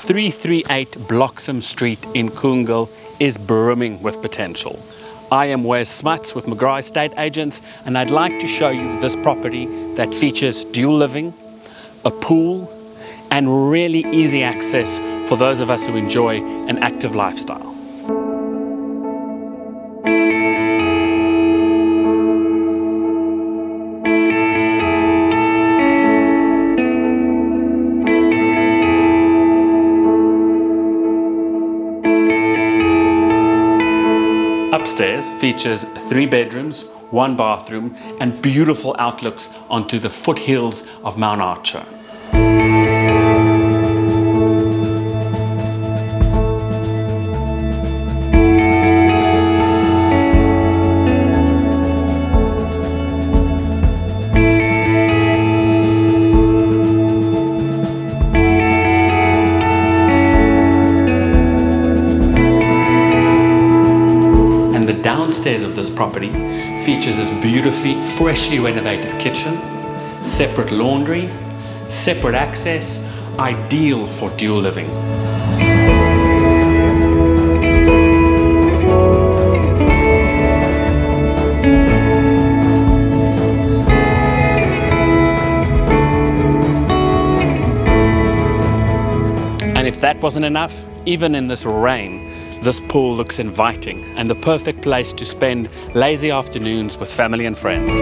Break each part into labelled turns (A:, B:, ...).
A: 338 Bloxson Street in Koongal is brimming with potential. I am Wes Smuts with McGrath Estate Agents, and I'd like to show you this property that features dual living, a pool, and really easy access for those of us who enjoy an active lifestyle. Upstairs features 3 bedrooms, 1 bathroom, and beautiful outlooks onto the foothills of Mount Archer. The downstairs of this property features this beautifully, freshly renovated kitchen, separate laundry, separate access, ideal for dual living. And if that wasn't enough, even in this rain, this pool looks inviting and the perfect place to spend lazy afternoons with family and friends.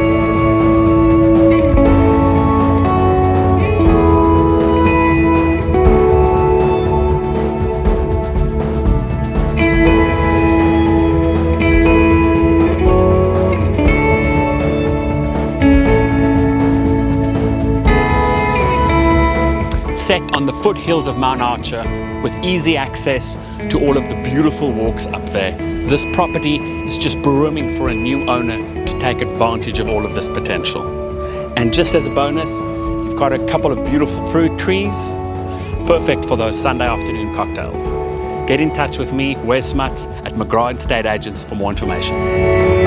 A: Set on the foothills of Mount Archer with easy access to all of the beautiful walks up there, this property is just brimming for a new owner to take advantage of all of this potential. And just as a bonus, you've got a couple of beautiful fruit trees, perfect for those Sunday afternoon cocktails. Get in touch with me, Wes Smuts, at McGrath Estate Agents for more information.